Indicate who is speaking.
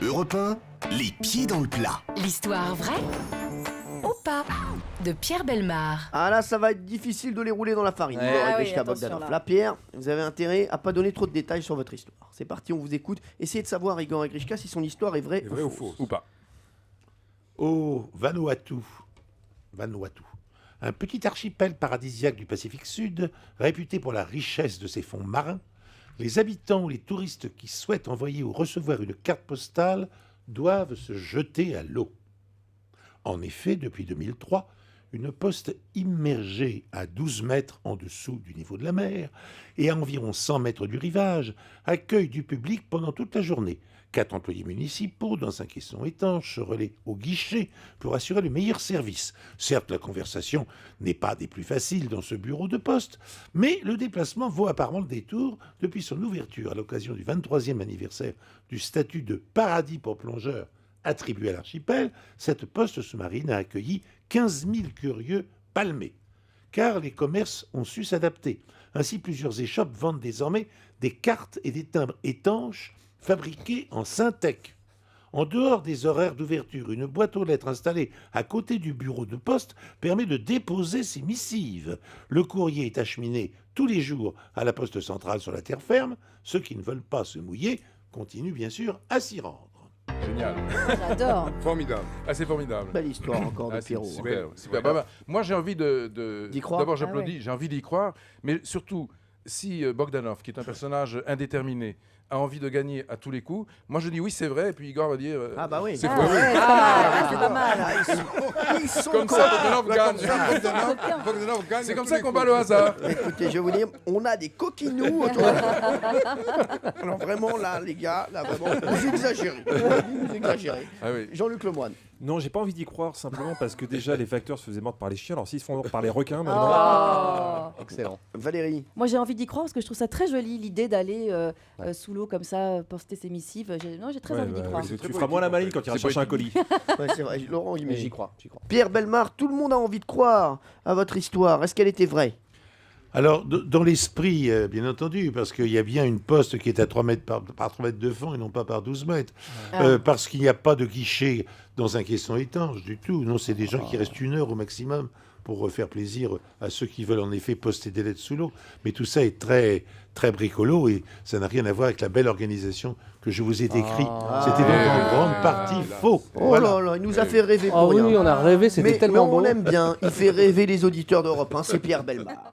Speaker 1: Europe 1, les pieds dans le plat.
Speaker 2: L'histoire vraie ou pas de Pierre Bellemare.
Speaker 3: Ah là, ça va être difficile de les rouler dans la farine.
Speaker 4: Ouais.
Speaker 3: Igor et
Speaker 4: Ah oui,
Speaker 3: Grishka
Speaker 4: attention,
Speaker 3: Bogdanov.
Speaker 4: là.
Speaker 3: Là, Pierre, vous avez intérêt à pas donner trop de détails sur votre histoire. C'est parti, on vous écoute. Essayez de savoir, Igor et Grishka, si son histoire est vraie
Speaker 5: Vrai ou faux
Speaker 6: Ou pas.
Speaker 5: Au Vanuatu, un petit archipel paradisiaque du Pacifique Sud, réputé pour la richesse de ses fonds marins, les habitants ou les touristes qui souhaitent envoyer ou recevoir une carte postale doivent se jeter à l'eau. En effet, depuis 2003, une poste immergée à 12 mètres en dessous du niveau de la mer et à environ 100 mètres du rivage accueille du public pendant toute la journée. 4 employés municipaux dans un caisson étanche se relaient au guichet pour assurer le meilleur service. Certes, la conversation n'est pas des plus faciles dans ce bureau de poste, mais le déplacement vaut apparemment le détour depuis son ouverture à l'occasion du 23e anniversaire du statut de paradis pour plongeurs attribué à l'archipel. Cette poste sous-marine a accueilli 15 000 curieux palmés. Car les commerces ont su s'adapter. Ainsi, plusieurs échoppes vendent désormais des cartes et des timbres étanches fabriqués en Syntec. En dehors des horaires d'ouverture, une boîte aux lettres installée à côté du bureau de poste permet de déposer ses missives. Le courrier est acheminé tous les jours à la poste centrale sur la terre ferme. Ceux qui ne veulent pas se mouiller continuent bien sûr à s'y rendre.
Speaker 6: Génial.
Speaker 4: J'adore.
Speaker 6: Formidable. Ah, c'est formidable.
Speaker 3: Belle histoire encore de
Speaker 6: Ah, c'est
Speaker 3: Pierrot.
Speaker 6: super,
Speaker 3: hein.
Speaker 6: super. Bah, moi, j'ai envie
Speaker 3: D'y croire.
Speaker 6: D'abord, j'applaudis,
Speaker 4: Ah ouais.
Speaker 6: j'ai envie d'y croire. Mais surtout, si Bogdanov, qui est un personnage indéterminé, a envie de gagner à tous les coups, moi, je dis oui, c'est vrai. Et puis Igor va dire
Speaker 3: Ah bah oui.
Speaker 6: c'est
Speaker 4: Ah
Speaker 6: faux.
Speaker 4: ouais, c'est pas mal, c'est pas mal.
Speaker 3: Ah, ils sont
Speaker 6: Comme ça, Bogdanov
Speaker 5: Là,
Speaker 6: gagne.
Speaker 5: comme ça, Bogdanov gagne
Speaker 6: C'est
Speaker 5: à
Speaker 6: comme
Speaker 5: tous
Speaker 6: ça
Speaker 5: les
Speaker 6: qu'on
Speaker 5: coups.
Speaker 6: bat le hasard.
Speaker 3: Écoutez, je vais vous dire, on a des coquinous autour de Alors vraiment, là, les gars, là, vraiment, vous exagérez. Vous exagérez.
Speaker 6: Ah oui.
Speaker 3: Jean-Luc Lemoyne.
Speaker 7: Non, j'ai pas envie d'y croire simplement parce que déjà les facteurs se faisaient mordre par les chiens. Alors s'ils se font mordre par les requins maintenant.
Speaker 4: Oh.
Speaker 3: Excellent. Valérie.
Speaker 4: Moi, j'ai envie d'y croire parce que je trouve ça très joli, l'idée d'aller sous l'eau comme ça, poster ses missives. Non, j'ai très
Speaker 7: Ouais,
Speaker 4: envie d'y
Speaker 7: bah,
Speaker 4: croire.
Speaker 7: tu feras moins la maline quand tu iras
Speaker 6: C'est
Speaker 7: chercher un colis.
Speaker 3: Ouais, c'est vrai, Laurent,
Speaker 8: Mais j'y crois, j'y crois.
Speaker 3: Pierre Bellemare, tout le monde a envie de croire à votre histoire. Est-ce qu'elle était vraie?
Speaker 5: Alors, dans l'esprit, bien entendu, parce qu'il y a bien une poste qui est à 3 mètres par 3 mètres de fond et non pas par 12 mètres. Parce qu'il n'y a pas de guichet dans un caisson étanche du tout. Non, c'est des gens qui restent 1 heure au maximum pour faire plaisir à ceux qui veulent en effet poster des lettres sous l'eau. Mais tout ça est très, très bricolo et ça n'a rien à voir avec la belle organisation que je vous ai décrite. C'était donc en grande partie faux.
Speaker 3: Oh
Speaker 5: Voilà.
Speaker 3: là là, il nous a fait rêver
Speaker 8: Ah
Speaker 3: pour
Speaker 8: oui,
Speaker 3: rien.
Speaker 8: on a rêvé, c'était
Speaker 3: mais
Speaker 8: tellement
Speaker 3: on
Speaker 8: beau.
Speaker 3: aime bien, il fait rêver les auditeurs d'Europe 1, c'est Pierre Bellemare.